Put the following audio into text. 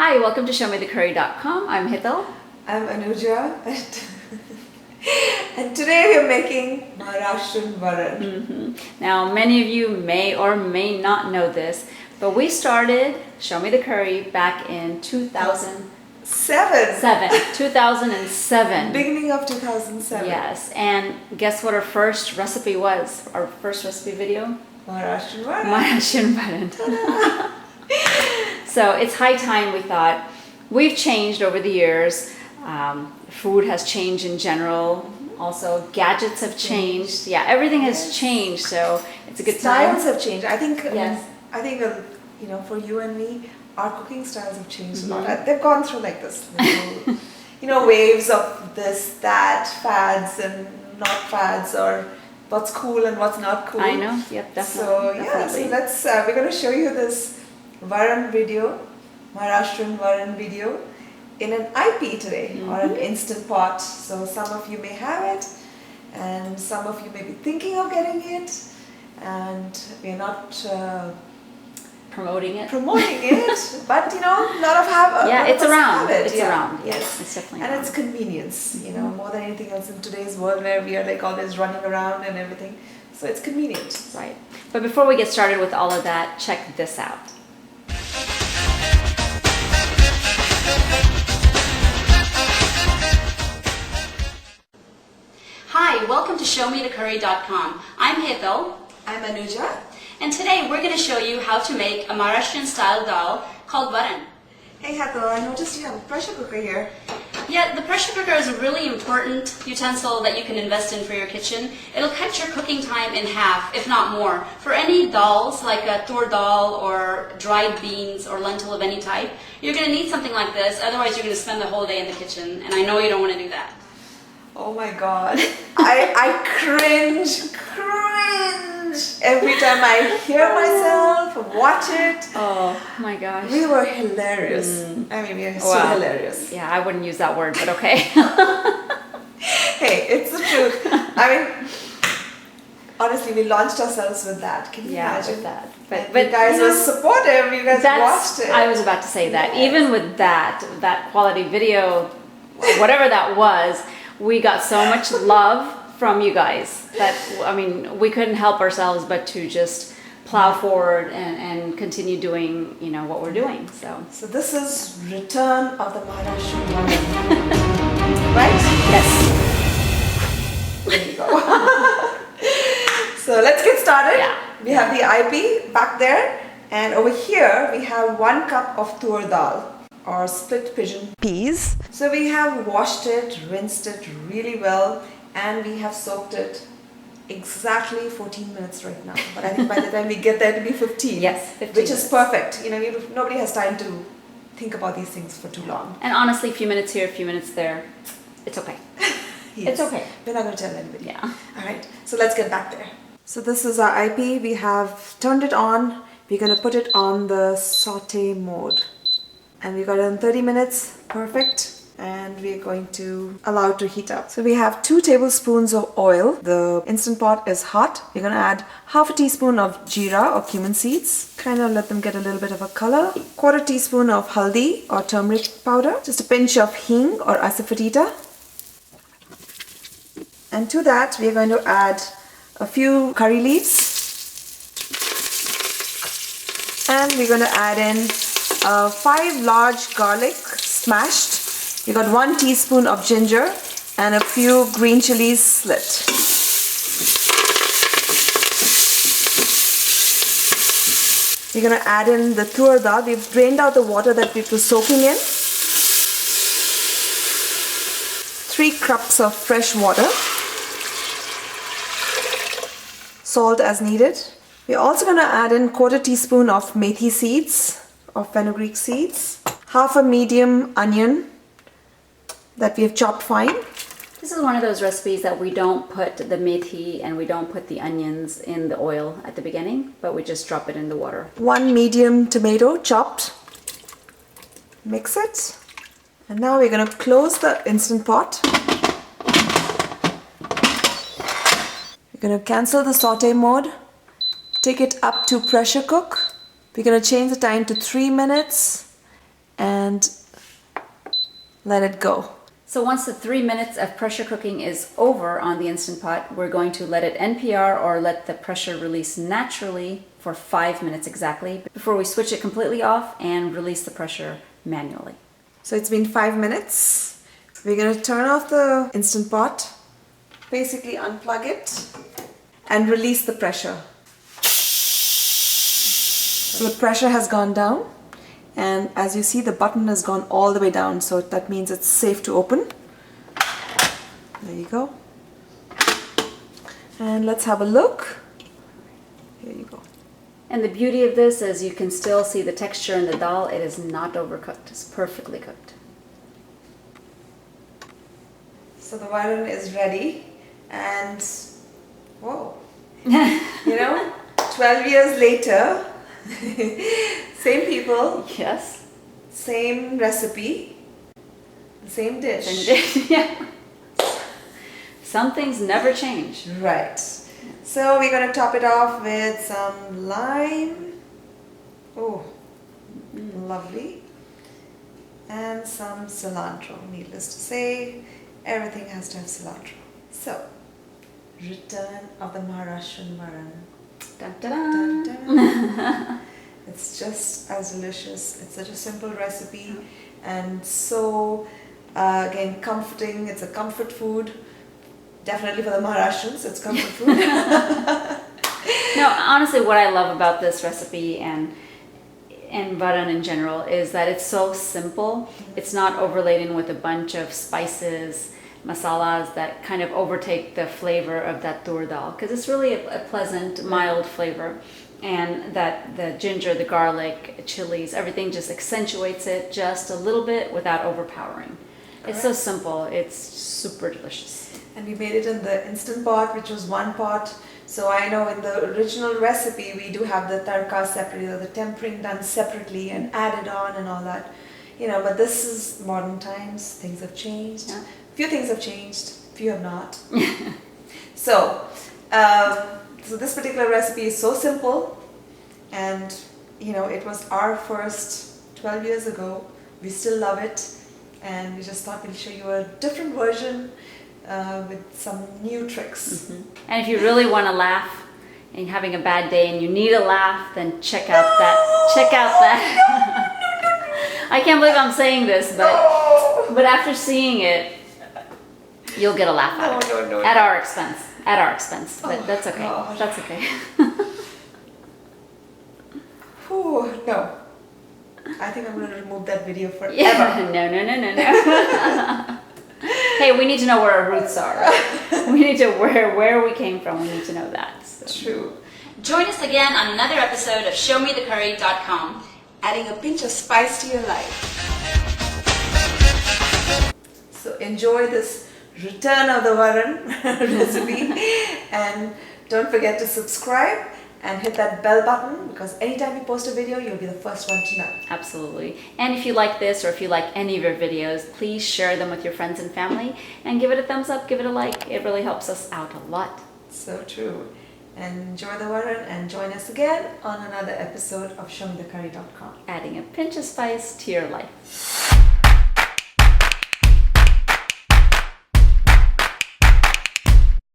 Hi, welcome to ShowMeTheCurry.com. I'm Hital. I'm Anuja, and today we are making Maharashtrian Varan. Now, many of you may or may not know this, but we started Show Me the Curry back in 2007. Beginning of 2007. Yes, and guess what our first recipe was? Our first recipe video? Maharashtrian Varan. Maharashtrian Varan. So it's high time, we thought. We've changed over the years. Food has changed in general. Also, gadgets have changed. Yeah, everything has changed. So it's a good time. Styles have changed. I think. Yes. I think for you and me, our cooking styles have changed a lot. They've gone through like this, waves of this, that, fads and not fads, or what's cool and what's not cool. I know. Yep, definitely. So let's. We're going to show you this Varan video, Maharashtrian Varan video, in an IP today, or an instant pot. So some of you may have it, and some of you may be thinking of getting it, and we're not promoting it, but lot of have. Yeah, it's around. It. It's around. Yes, it's definitely and around. it's convenience. More than anything else in today's world where we are like always running around and everything. So it's convenient. Right. But before we get started with all of that, check this out. Hi, welcome to ShowMeTheCurry.com. I'm Hital. I'm Anuja. And today we're going to show you how to make a Maharashtrian style dal called Varan. Hey Hital, I noticed you have a pressure cooker here. Yeah, the pressure cooker is a really important utensil that you can invest in for your kitchen. It'll cut your cooking time in half, if not more. For any dals, like a tur dal or dried beans or lentil of any type, you're going to need something like this, otherwise you're going to spend the whole day in the kitchen, and I know you don't want to do that. Oh my god, I cringe every time I hear myself, watch it. Oh my gosh. We were hilarious. I mean, we are so hilarious. Yeah, I wouldn't use that word, but okay. Hey, it's the truth. I mean, honestly, we launched ourselves with that. Can you imagine? With that. But you guys were supportive, you guys watched it. I was about to say that. Even with that quality video, whatever that was, we got so much love from you guys that, I mean, we couldn't help ourselves but to just plow forward and continue doing, what we're doing. So this is Return of the Maharashtrian Varan. Right? Yes. There you go. So let's get started. Yeah. We have the IP back there, and over here we have 1 cup of tur dal, or split pigeon peas. So we have washed it, rinsed it really well, and we have soaked it exactly 14 minutes right now. But I think by the time we get there, it'll be 15. Yes, 15 which minutes. is perfect. Nobody has time to think about these things for too long. And honestly, a few minutes here, a few minutes there, it's okay. Yes. It's okay. We're not going to tell anybody. Yeah. All right, so let's get back there. So this is our IP. We have turned it on. We're going to put it on the saute mode. And we got it in 30 minutes, perfect. And we're going to allow it to heat up. So we have 2 tablespoons of oil. The Instant Pot is hot. We're going to add half a teaspoon of jeera or cumin seeds. Kind of let them get a little bit of a color. 1/4 teaspoon of haldi or turmeric powder. Just a pinch of hing or asafoetida. And to that we're going to add a few curry leaves. And we're going to add in 5 large garlic smashed. You got 1 teaspoon of ginger and a few green chilies slit. We're going to add in the tur dal. We've drained out the water that we were soaking in. 3 cups of fresh water. Salt as needed. We're also going to add in 1/4 teaspoon of methi seeds, or fenugreek seeds. Half a medium onion that we have chopped fine. This is one of those recipes that we don't put the methi and we don't put the onions in the oil at the beginning, but we just drop it in the water. 1 medium tomato chopped. Mix it. And now we're going to close the Instant Pot. We're going to cancel the saute mode. Take it up to pressure cook. We're going to change the time to 3 minutes and let it go. So once the 3 minutes of pressure cooking is over on the Instant Pot, we're going to let it NPR or let the pressure release naturally for 5 minutes exactly before we switch it completely off and release the pressure manually. So it's been 5 minutes. We're going to turn off the Instant Pot, basically unplug it and release the pressure. So the pressure has gone down. And as you see, the button has gone all the way down, so that means it's safe to open. There you go. And let's have a look. Here you go. And the beauty of this is you can still see the texture in the dal. It is not overcooked. It's perfectly cooked. So the varan is ready, and whoa, you know, 12 years later, same people, Yes. same recipe, same dish. And yeah. Some things never change. Right. So we're going to top it off with some lime. Oh, lovely. And some cilantro. Needless to say, everything has to have cilantro. So, return of the Maharashtrian Varan. Dun, dun, dun. Dun, dun. It's just as delicious. It's such a simple recipe and so again comforting. It's a comfort food. Definitely for the Maharashtrians, it's comfort food. No, honestly, what I love about this recipe and Varan in general is that it's so simple. It's not overladen with a bunch of spices, masalas that kind of overtake the flavor of that tur dal, because it's really a pleasant, mild flavor. And that the ginger, the garlic, chilies, everything just accentuates it just a little bit without overpowering. Correct. It's so simple. It's super delicious. And we made it in the Instant Pot, which was one pot. So I know in the original recipe, we do have the tadka separately, or the tempering done separately and added on and all that. You know, but this is modern times. Things have changed. Yeah. Few things have changed. Few have not. So, so this particular recipe is so simple, and you know, it was our first 12 years ago. We still love it, and we just thought we'll show you a different version with some new tricks. Mm-hmm. And if you really want to laugh and you're having a bad day and you need a laugh, then check out that. Check out that. I can't believe I'm saying this, but after seeing it, you'll get a laugh out of it. At our expense. At our expense, but that's okay. God. That's okay. Whew, no. I think I'm going to remove that video forever. Yeah. No. Hey, we need to know where our roots are. Right? We need to where we came from. We need to know that. So. True. Join us again on another episode of ShowMeTheCurry.com, Adding a pinch of spice to your life. So enjoy this return of the Varan recipe, and don't forget to subscribe and hit that bell button, because anytime we post a video, you'll be the first one to know. Absolutely. And if you like this, or if you like any of your videos, please share them with your friends and family and give it a thumbs up, give it a like. It really helps us out a lot. So true. And enjoy the Varan, and join us again on another episode of ShowMeTheCurry.com. Adding a pinch of spice to your life.